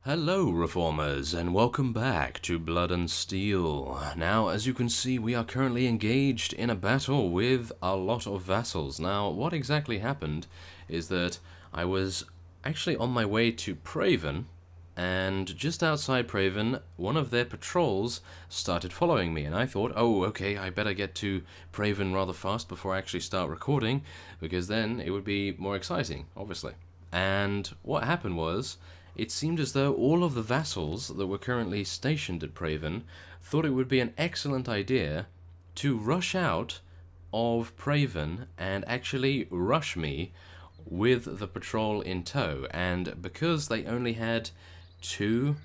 Hello Reformers, and welcome back to Blood and Steel. Now, as you can see, we are currently engaged in a battle with a lot of vassals. Now, what exactly happened is that I was actually on my way to Praven, and just outside Praven, one of their patrols started following me, and I thought, oh, okay, I better get to Praven rather fast before I actually start recording, because then it would be more exciting, obviously. And what happened was, it seemed as though all of the vassals that were currently stationed at Praven thought it would be an excellent idea to rush out of Praven and actually rush me with the patrol in tow. And because they only had 2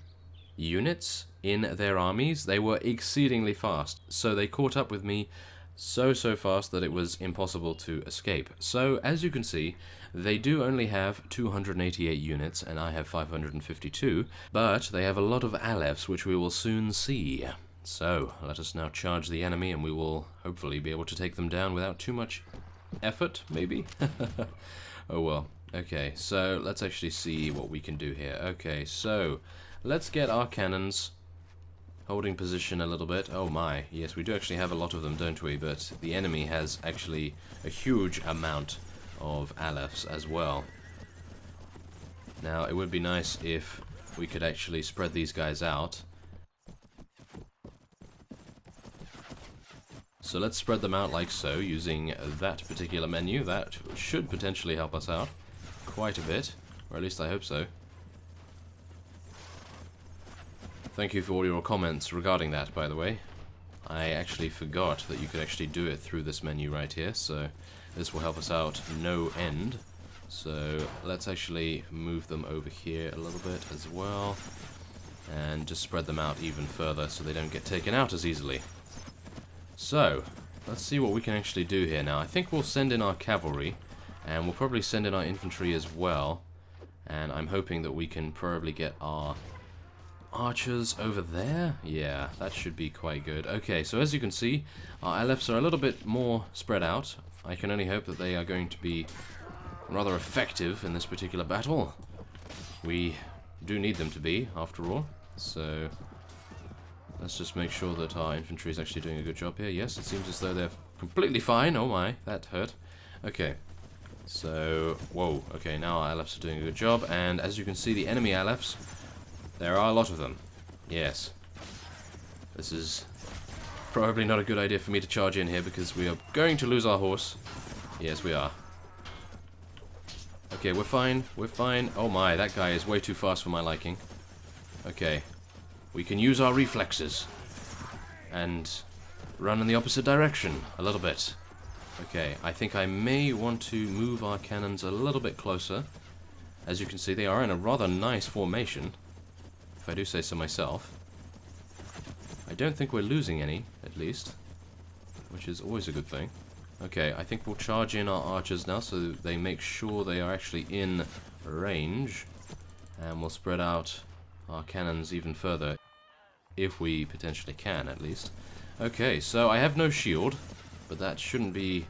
units in their armies, they were exceedingly fast. So they caught up with me so fast that it was impossible to escape. So as you can see, they do only have 288 units and I have 552, but they have a lot of Alephs, which we will soon see. So let us now charge the enemy and we will hopefully be able to take them down without too much effort, maybe? Oh well. Okay, so let's actually see what we can do here. Okay, so let's get our cannons holding position a little bit. Oh my, yes, we do actually have a lot of them, don't we? But the enemy has actually a huge amount of Alephs as well. Now, it would be nice if we could actually spread these guys out. So let's spread them out like so, using that particular menu. That should potentially help us out quite a bit, or at least I hope so. Thank you for all your comments regarding that, by the way. I actually forgot that you could actually do it through this menu right here, so this will help us out no end. So let's actually move them over here a little bit as well, and just spread them out even further so they don't get taken out as easily. So, let's see what we can actually do here now. I think we'll send in our cavalry, and we'll probably send in our infantry as well, and I'm hoping that we can probably get our archers over there. Yeah, that should be quite good. Okay, so as you can see, our Alephs are a little bit more spread out. I can only hope that they are going to be rather effective in this particular battle. We do need them to be, after all. So let's just make sure that our infantry is actually doing a good job here. Yes, it seems as though they're completely fine. Oh my, that hurt. Okay, so, whoa. Okay, now our Alephs are doing a good job, and as you can see, the enemy Alephs, there are a lot of them. Yes. This is probably not a good idea for me to charge in here because we are going to lose our horse. Yes, we are. Okay, we're fine. We're fine. Oh my, that guy is way too fast for my liking. Okay. We can use our reflexes and run in the opposite direction a little bit. Okay, I think I may want to move our cannons a little bit closer. As you can see, they are in a rather nice formation, if I do say so myself. I don't think we're losing any, at least, which is always a good thing. Okay, I think we'll charge in our archers now so they make sure they are actually in range, and we'll spread out our cannons even further, if we potentially can, at least. Okay, so I have no shield, but that shouldn't be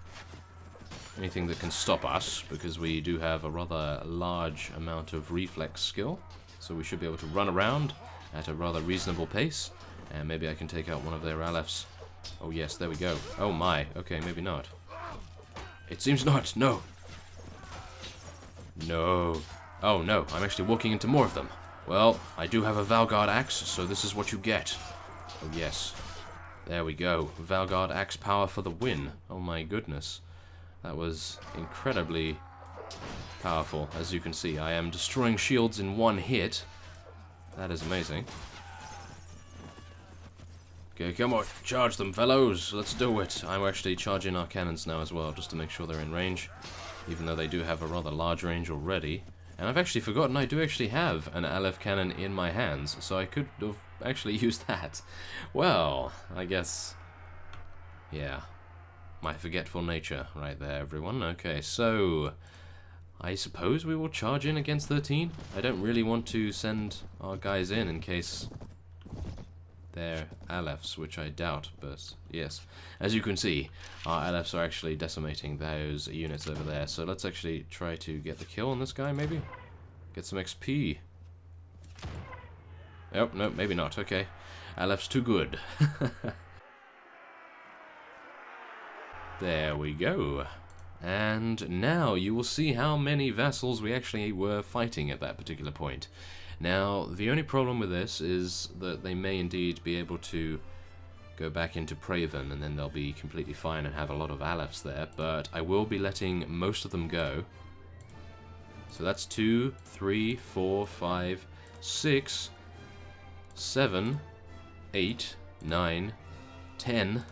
anything that can stop us, because we do have a rather large amount of reflex skill. So we should be able to run around at a rather reasonable pace, and maybe I can take out one of their Alephs. Oh yes, there we go. Oh my, okay, maybe not. It seems not, no. No. Oh no, I'm actually walking into more of them. Well, I do have a Valgard axe, so this is what you get. Oh yes. There we go. Valgard axe power for the win. Oh my goodness. That was incredibly powerful. As you can see, I am destroying shields in one hit. That is amazing. Okay, come on, charge them, fellows. Let's do it. I'm actually charging our cannons now as well, just to make sure they're in range, even though they do have a rather large range already. And I've actually forgotten I do actually have an Aleph cannon in my hands, so I could have actually used that. Well, I guess, yeah, my forgetful nature right there, everyone. Okay, so I suppose we will charge in against 13. I don't really want to send our guys in case they're Alephs, which I doubt, but yes. As you can see, our Alephs are actually decimating those units over there, so let's actually try to get the kill on this guy, maybe? Get some XP. Oh, no, maybe not. Okay. Aleph's too good. There we go. And now you will see how many vassals we actually were fighting at that particular point. Now, the only problem with this is that they may indeed be able to go back into Praven, and then they'll be completely fine and have a lot of Alephs there, but I will be letting most of them go. So that's 2, 3, 4, 5, 6, 7, 8, 9, 10,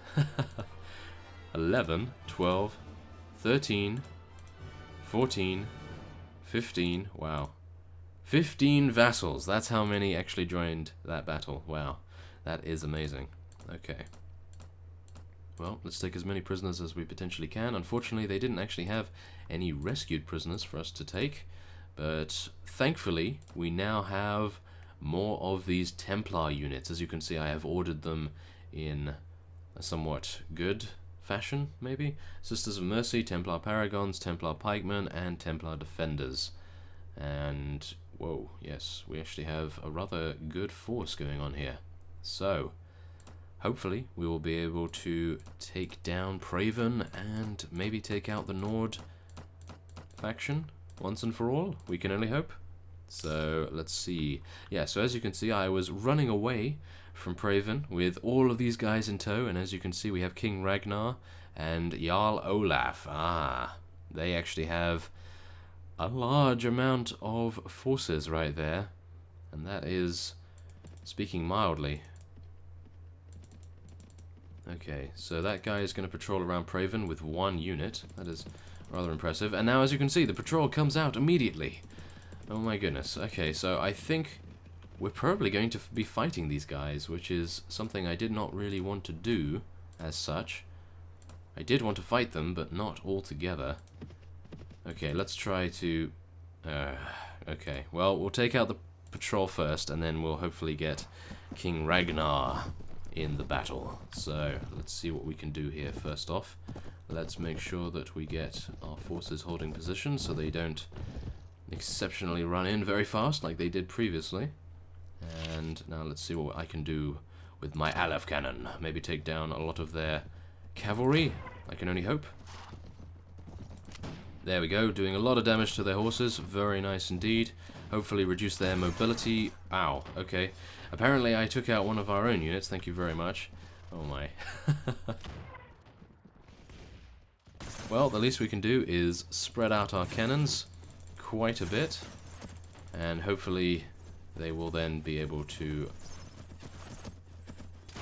11, 12, 13, 14, 15, wow. 15 vassals, that's how many actually joined that battle. Wow, that is amazing. Okay. Well, let's take as many prisoners as we potentially can. Unfortunately, they didn't actually have any rescued prisoners for us to take, but thankfully, we now have more of these Templar units. As you can see, I have ordered them in a somewhat good fashion, maybe. Sisters of Mercy, Templar Paragons, Templar Pikemen, and Templar Defenders. And, whoa, yes, we actually have a rather good force going on here. So, hopefully, we will be able to take down Praven and maybe take out the Nord faction once and for all. We can only hope. So, let's see. Yeah, so as you can see, I was running away from Praven with all of these guys in tow, and as you can see, we have King Ragnar and Jarl Olaf. Ah, they actually have a large amount of forces right there, and that is speaking mildly. Okay, so that guy is going to patrol around Praven with 1 unit. That is rather impressive. And now, as you can see, the patrol comes out immediately. Oh my goodness. Okay, so I think we're probably going to be fighting these guys, which is something I did not really want to do as such. I did want to fight them, but not all together. Okay, let's try to... okay, well, we'll take out the patrol first, and then we'll hopefully get King Ragnar in the battle. So, let's see what we can do here first off. Let's make sure that we get our forces holding position so they don't exceptionally run in very fast like they did previously. And now let's see what I can do with my Aleph cannon. Maybe take down a lot of their cavalry, I can only hope. There we go, doing a lot of damage to their horses. Very nice indeed. Hopefully reduce their mobility. Ow, okay. Apparently I took out one of our own units, thank you very much. Oh my. Well, the least we can do is spread out our cannons quite a bit, and hopefully they will then be able to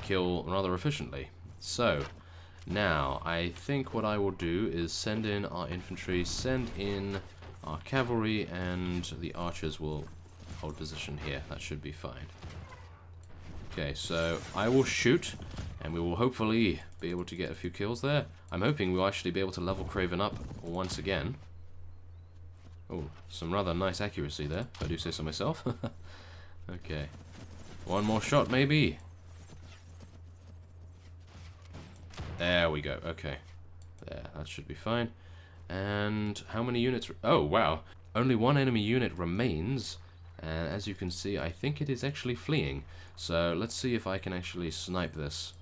kill rather efficiently. So, now, I think what I will do is send in our infantry, send in our cavalry, and the archers will hold position here. That should be fine. Okay, so I will shoot, and we will hopefully be able to get a few kills there. I'm hoping we'll actually be able to level Craven up once again. Oh, some rather nice accuracy there, if I do say so myself. Okay. One more shot, maybe. There we go. Okay. There, that should be fine. And how many units... Oh, wow. Only 1 enemy unit remains. And as you can see, I think it is actually fleeing. So let's see if I can actually snipe this.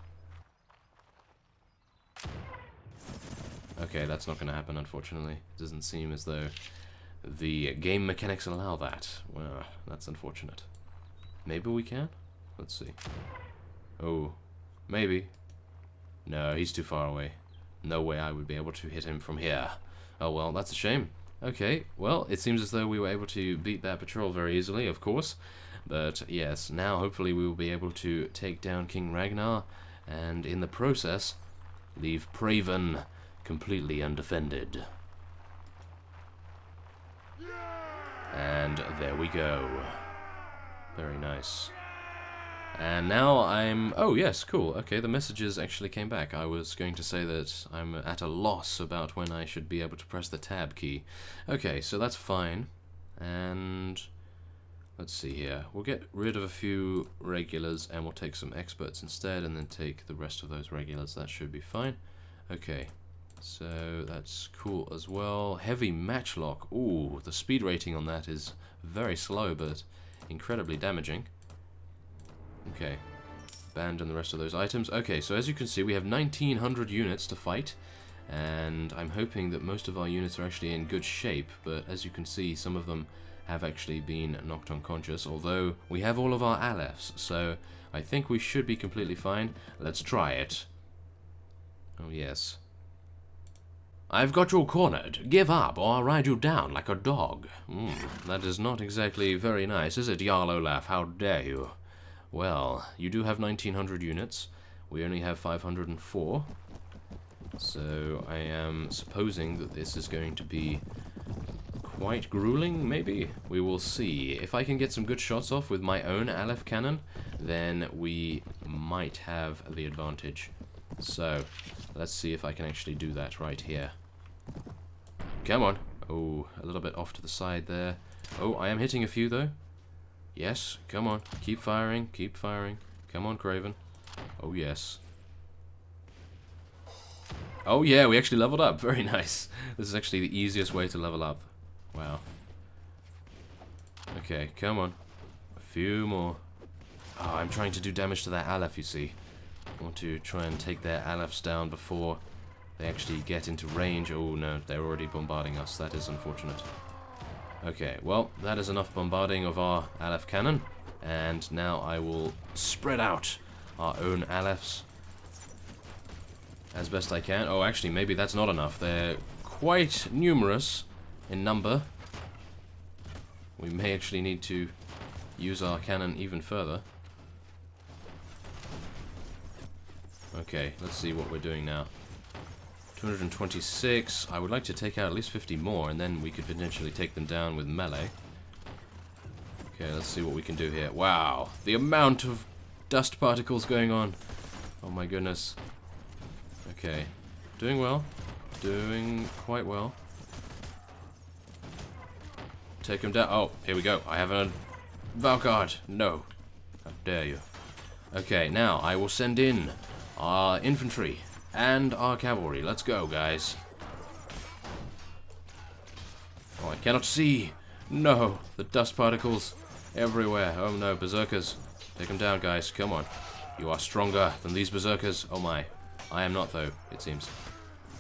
Okay, that's not going to happen, unfortunately. It doesn't seem as though the game mechanics allow that. Well, that's unfortunate. Maybe we can? Let's see. Oh, maybe. No, he's too far away. No way I would be able to hit him from here. Oh well, that's a shame. Okay, well, it seems as though we were able to beat that patrol very easily, of course. But yes, now hopefully we will be able to take down King Ragnar, and in the process, leave Praven completely undefended. And there we go. Very nice. And now I'm... Oh, yes, cool. Okay, the messages actually came back. I was going to say that I'm at a loss about when I should be able to press the tab key. Okay, so that's fine. And let's see here. We'll get rid of a few regulars and we'll take some experts instead and then take the rest of those regulars. That should be fine. Okay, so that's cool as well. Heavy matchlock. Ooh, the speed rating on that is very slow but incredibly damaging. Okay. Abandon the rest of those items. Okay, so as you can see, we have 1900 units to fight, and I'm hoping that most of our units are actually in good shape, but as you can see, some of them have actually been knocked unconscious, although we have all of our Alephs, so I think we should be completely fine. Let's try it. Oh, yes. I've got you cornered. Give up, or I'll ride you down like a dog. That is not exactly very nice, is it, Jarl Olaf? How dare you? Well, you do have 1900 units. We only have 504. So I am supposing that this is going to be quite grueling, maybe? We will see. If I can get some good shots off with my own Aleph cannon, then we might have the advantage. So, let's see if I can actually do that right here. Come on. Oh, a little bit off to the side there. Oh, I am hitting a few, though. Yes, come on. Keep firing, keep firing. Come on, Craven. Oh, yes. Oh, yeah, we actually leveled up. Very nice. This is actually the easiest way to level up. Wow. Okay, come on. A few more. Oh, I'm trying to do damage to that Aleph, you see. I want to try and take their Alephs down before they actually get into range. Oh no, they're already bombarding us. That is unfortunate. Okay, well, that is enough bombarding of our Aleph cannon. And now I will spread out our own Alephs as best I can. Oh, actually, maybe that's not enough. They're quite numerous in number. We may actually need to use our cannon even further. Okay, let's see what we're doing now. 226. I would like to take out at least 50 more, and then we could potentially take them down with melee. Okay, let's see what we can do here. Wow, the amount of dust particles going on. Oh my goodness. Okay, doing well. Doing quite well. Take him down. Oh, here we go. I have a Valguard. No. How dare you. Okay, now I will send in our infantry and our cavalry. Let's go, guys. Oh, I cannot see. No, the dust particles everywhere. Oh no, berserkers. Take them down, guys. Come on. You are stronger than these berserkers. Oh my. I am not, though, it seems.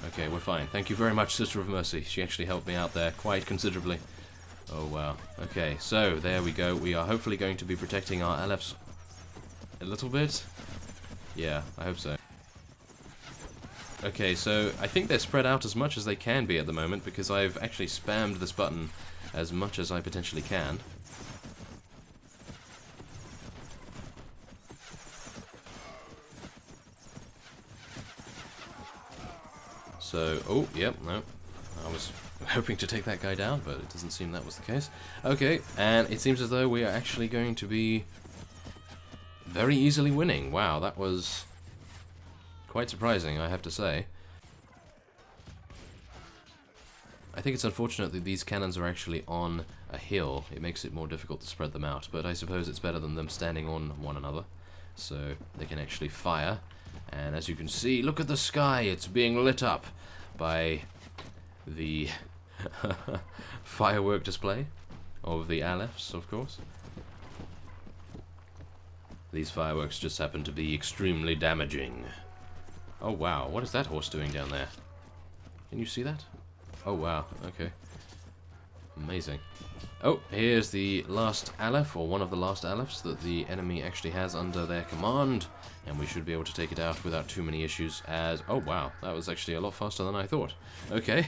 Okay, we're fine. Thank you very much, Sister of Mercy. She actually helped me out there quite considerably. Oh, wow. Okay, so there we go. We are hopefully going to be protecting our Alephs a little bit. Yeah, I hope so. Okay, so I think they're spread out as much as they can be at the moment because I've actually spammed this button as much as I potentially can. So, oh, yep, no. I was hoping to take that guy down, but it doesn't seem that was the case. Okay, and it seems as though we are actually going to be very easily winning. Wow, that was quite surprising, I have to say. I think it's unfortunate that these cannons are actually on a hill. It makes it more difficult to spread them out, but I suppose it's better than them standing on one another, so they can actually fire. And as you can see, look at the sky, it's being lit up by the firework display of the Alephs, of course. These fireworks just happen to be extremely damaging. Oh wow, what is that horse doing down there? Can you see that? Oh wow, okay. Amazing. Oh, here's the last Aleph, or one of the last Alephs that the enemy actually has under their command, and we should be able to take it out without too many issues as... Oh wow, that was actually a lot faster than I thought. Okay,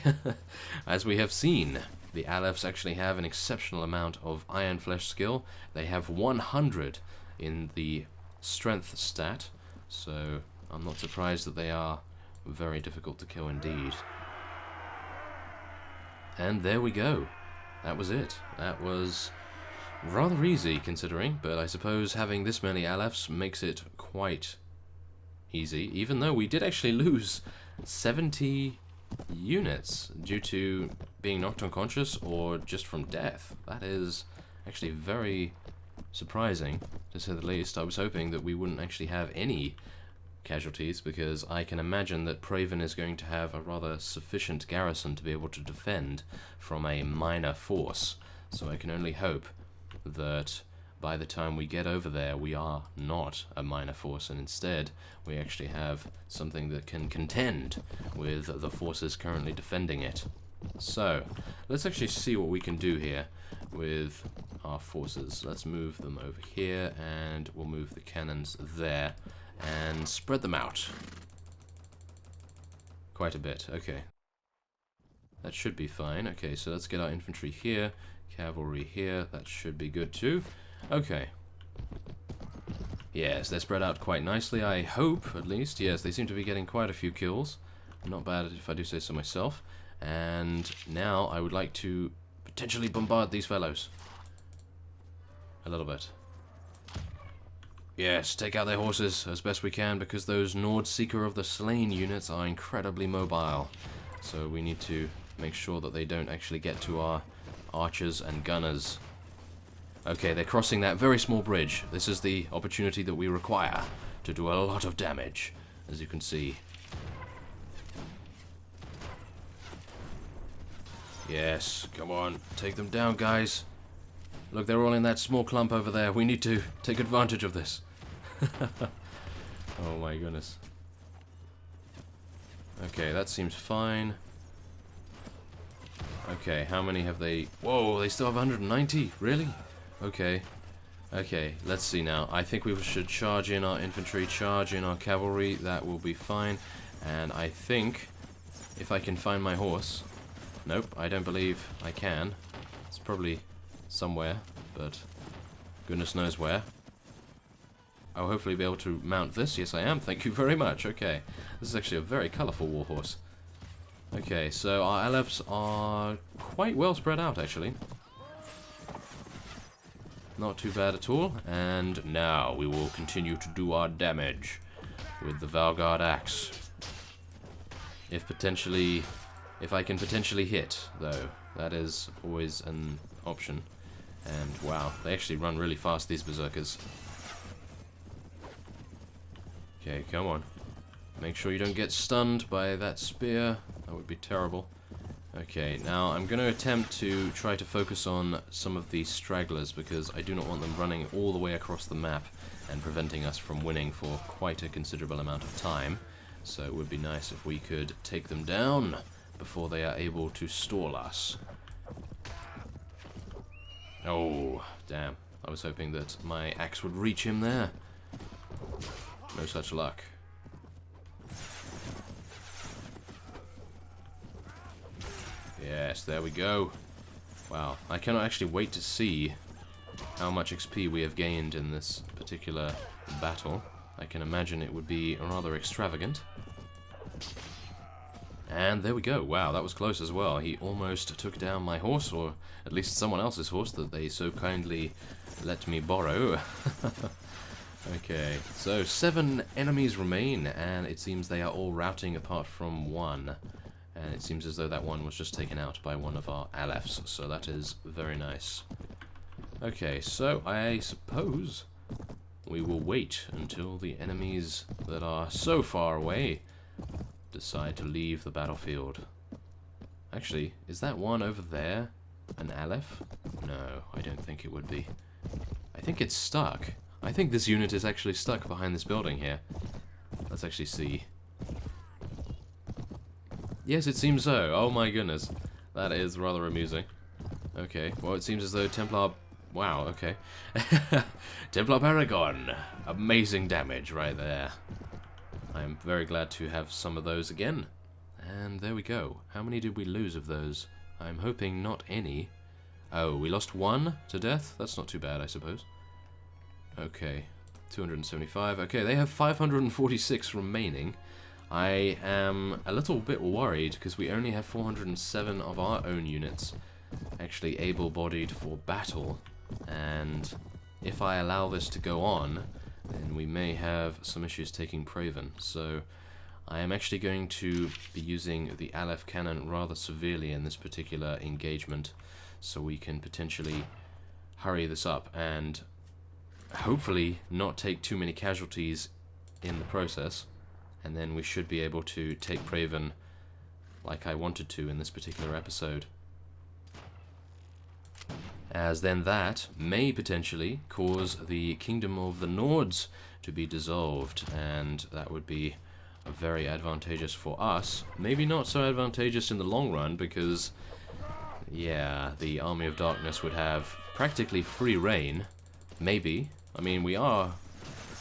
as we have seen, the Alephs actually have an exceptional amount of Iron Flesh skill. They have 100 in the strength stat, so I'm not surprised that they are very difficult to kill indeed. And there we go. That was it. That was rather easy considering, but I suppose having this many Alephs makes it quite easy, even though we did actually lose 70 units due to being knocked unconscious or just from death. That is actually very surprising, to say the least. I was hoping that we wouldn't actually have any casualties, because I can imagine that Praven is going to have a rather sufficient garrison to be able to defend from a minor force. So I can only hope that by the time we get over there, we are not a minor force, and instead we actually have something that can contend with the forces currently defending it. So, let's actually see what we can do here with our forces. Let's move them over here, and we'll move the cannons there, and spread them out. Quite a bit, okay. That should be fine. Okay, so let's get our infantry here, cavalry here, that should be good too. Okay. Yes, they're spread out quite nicely, I hope, at least. Yes, they seem to be getting quite a few kills. Not bad if I do say so myself. And now I would like to potentially bombard these fellows. A little bit. Yes, take out their horses as best we can, because those Nord Seeker of the Slain units are incredibly mobile. So we need to make sure that they don't actually get to our archers and gunners. Okay, they're crossing that very small bridge. This is the opportunity that we require to do a lot of damage, as you can see. Yes, come on, take them down, guys. Look, they're all in that small clump over there. We need to take advantage of this. Oh my goodness. Okay, that seems fine. Okay, how many have they... Whoa, they still have 190? Really? Okay. Okay, let's see now. I think we should charge in our infantry, charge in our cavalry. That will be fine. And I think if I can find my horse... Nope, I don't believe I can. It's probably somewhere, but goodness knows where. I'll hopefully be able to mount this. Yes, I am. Thank you very much. Okay. This is actually a very colourful warhorse. Okay, so our LFs are quite well spread out, actually. Not too bad at all. And now we will continue to do our damage with the Valgard Axe. If I can potentially hit, though, that is always an option. And wow, they actually run really fast, these berserkers. Okay, come on. Make sure you don't get stunned by that spear. That would be terrible. Okay, now I'm going to attempt to try to focus on some of these stragglers, because I do not want them running all the way across the map and preventing us from winning for quite a considerable amount of time. So it would be nice if we could take them down before they are able to stall us. Oh, damn. I was hoping that my axe would reach him there. No such luck. Yes, there we go. Wow, I cannot actually wait to see how much XP we have gained in this particular battle. I can imagine it would be rather extravagant. And there we go. Wow, that was close as well. He almost took down my horse, or at least someone else's horse that they so kindly let me borrow. Okay, so 7 enemies remain, and it seems they are all routing apart from one. And it seems as though that one was just taken out by one of our LFs, so that is very nice. Okay, so I suppose we will wait until the enemies that are so far away decide to leave the battlefield. Actually, is that one over there an LF? No, I don't think it would be. I think it's stuck. I think this unit is actually stuck behind this building here. Let's actually see. Yes, it seems so. Oh my goodness. That is rather amusing. Okay, well it seems as though Templar... Wow, okay. Templar Paragon. Amazing damage right there. I'm very glad to have some of those again. And there we go. How many did we lose of those? I'm hoping not any. Oh, we lost 1 to death? That's not too bad, I suppose. Okay, 275. Okay, they have 546 remaining. I am a little bit worried because we only have 407 of our own units actually able-bodied for battle. And if I allow this to go on, then we may have some issues taking Praven. So I am actually going to be using the Aleph cannon rather severely in this particular engagement, so we can potentially hurry this up and hopefully not take too many casualties in the process, and then we should be able to take Praven like I wanted to in this particular episode. as then that may potentially cause the kingdom of the Nords to be dissolved, and that would be very advantageous for us. Maybe not so advantageous in the long run, because, yeah, the Army of Darkness would have practically free reign. Maybe. I mean, we are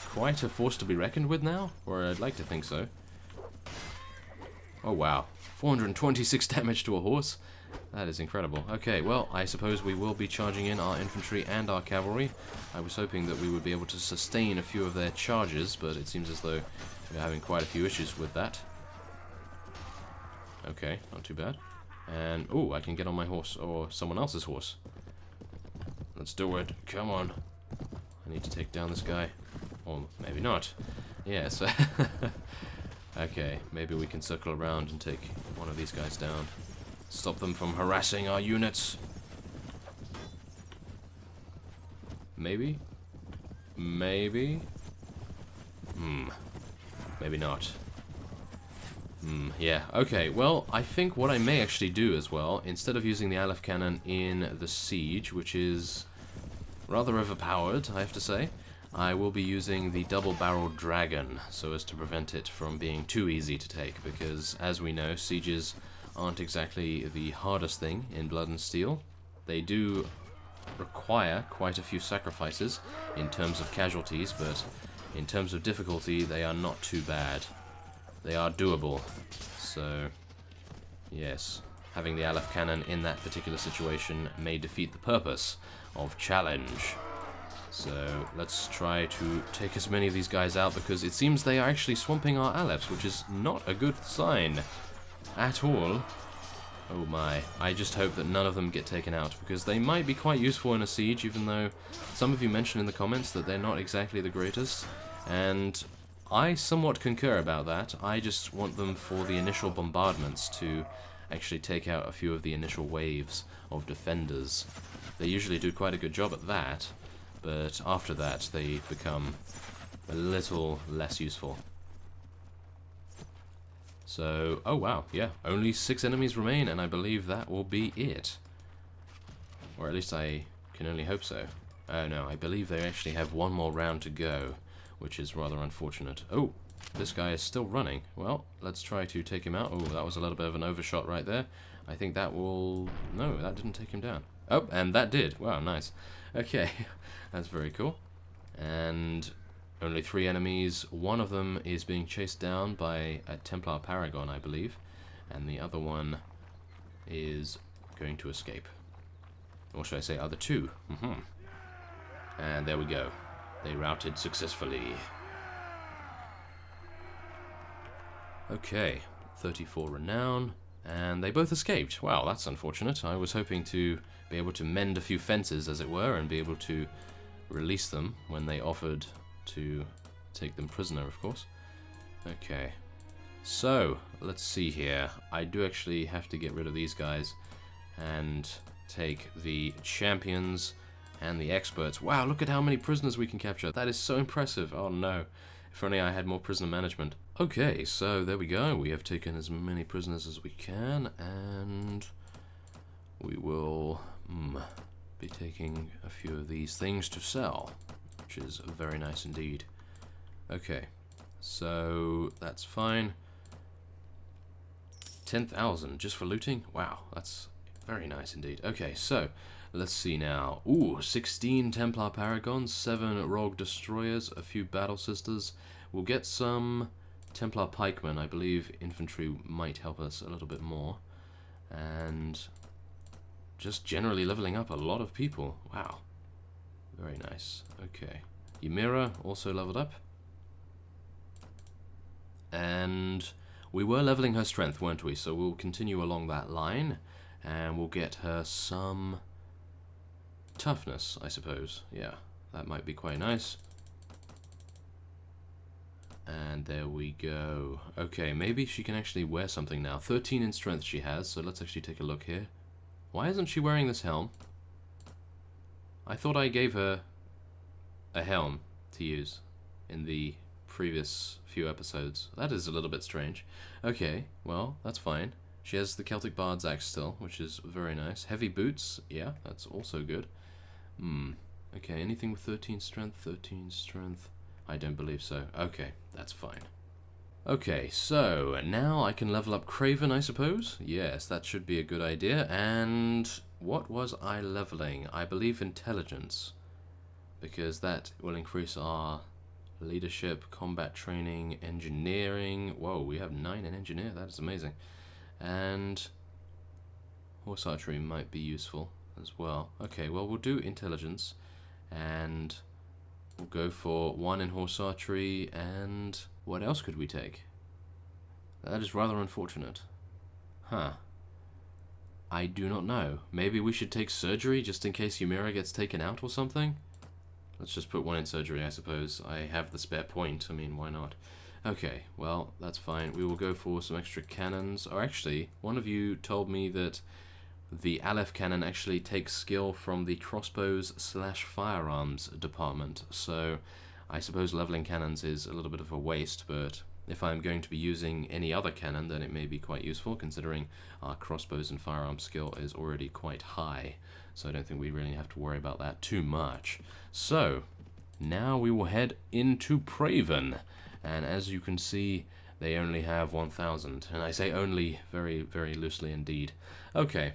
quite a force to be reckoned with now, or I'd like to think so. Oh wow, 426 damage to a horse? That is incredible. Okay, well, I suppose we will be charging in our infantry and our cavalry. I was hoping that we would be able to sustain a few of their charges, but it seems as though we're having quite a few issues with that. Okay, not too bad. And, ooh, I can get on my horse, or someone else's horse. Let's do it. Come on. I need to take down this guy. Or maybe not. Yes. Okay, maybe we can circle around and take one of these guys down. Stop them from harassing our units. Maybe? Maybe? Maybe not. Yeah, okay, well, I think what I may actually do as well, instead of using the Aleph cannon in the siege, which is rather overpowered, I have to say, I will be using the double-barreled dragon, so as to prevent it from being too easy to take, because, as we know, sieges aren't exactly the hardest thing in Blood and Steel. They do require quite a few sacrifices in terms of casualties, but in terms of difficulty, they are not too bad. They are doable. So, yes, having the Aleph cannon in that particular situation may defeat the purpose of challenge. So, let's try to take as many of these guys out, because it seems they are actually swamping our Alephs, which is not a good sign at all. Oh my, I just hope that none of them get taken out, because they might be quite useful in a siege, even though some of you mentioned in the comments that they're not exactly the greatest, and I somewhat concur about that. I just want them for the initial bombardments to actually take out a few of the initial waves of defenders. They usually do quite a good job at that, but after that they become a little less useful. So, oh wow, yeah, only 6 enemies remain, and I believe that will be it. Or at least I can only hope so. Oh no, I believe they actually have one more round to go, which is rather unfortunate. Oh, this guy is still running. Well, let's try to take him out. Oh, that was a little bit of an overshot right there. I think that will... No, that didn't take him down. Oh, and that did. Wow, nice. Okay, that's very cool. And only 3 enemies. One of them is being chased down by a Templar Paragon, I believe. And the other one is going to escape. Or should I say other 2? And there we go. They routed successfully. Okay, 34 renown, and they both escaped. Wow, that's unfortunate. I was hoping to be able to mend a few fences, as it were, and be able to release them when they offered to take them prisoner, of course. Okay, so, let's see here. I do actually have to get rid of these guys and take the champions and the experts. Wow, look at how many prisoners we can capture. That is so impressive. Oh no. If only I had more prisoner management. Okay, so there we go. We have taken as many prisoners as we can, and we will be taking a few of these things to sell, which is very nice indeed. Okay, so that's fine. 10,000 just for looting? Wow, that's very nice indeed. Okay, so let's see now. Ooh, 16 Templar Paragons, 7 Rogue Destroyers, a few Battle Sisters. We'll get some Templar Pikemen. I believe infantry might help us a little bit more. And just generally leveling up a lot of people. Wow. Very nice. Okay. Ymira also leveled up. And we were leveling her strength, weren't we? So we'll continue along that line. And we'll get her some toughness, I suppose. Yeah, that might be quite nice. And there we go. Okay, maybe she can actually wear something now. 13 in strength she has, so let's actually take a look here. Why isn't she wearing this helm? I thought I gave her a helm to use in the previous few episodes. That is a little bit strange. Okay, well, that's fine. She has the Celtic Bard's axe still, which is very nice. Heavy boots, yeah, that's also good. Okay, anything with 13 strength? 13 strength? I don't believe so. Okay, that's fine. Okay, so now I can level up Craven, I suppose? Yes, that should be a good idea. And what was I leveling? I believe intelligence, because that will increase our leadership, combat training, engineering. Whoa, we have 9 in engineer. That is amazing. And horse archery might be useful as well. Okay, well, we'll do intelligence, and we'll go for 1 in horse archery. And what else could we take? That is rather unfortunate. Huh. I do not know. Maybe we should take surgery just in case Ymira gets taken out or something? Let's just put 1 in surgery, I suppose. I have the spare point. I mean, why not? Okay, well, that's fine. We will go for some extra cannons. Or actually, one of you told me that the Aleph cannon actually takes skill from the crossbows / firearms department. So I suppose leveling cannons is a little bit of a waste, but if I'm going to be using any other cannon, then it may be quite useful, considering our crossbows and firearms skill is already quite high. So I don't think we really have to worry about that too much. So now we will head into Praven, and as you can see, they only have 1,000, and I say only very, very loosely indeed. Okay.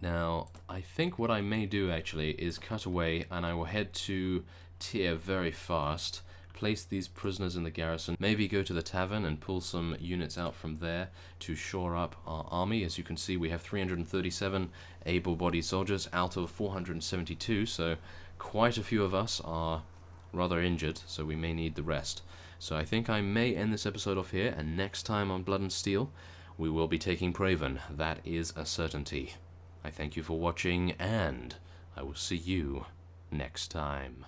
Now, I think what I may do actually is cut away, and I will head to Tyr very fast, place these prisoners in the garrison, maybe go to the tavern and pull some units out from there to shore up our army. As you can see, we have 337 able-bodied soldiers out of 472, so quite a few of us are rather injured, so we may need the rest. So I think I may end this episode off here, and next time on Blood and Steel, we will be taking Praven. That is a certainty. I thank you for watching, and I will see you next time.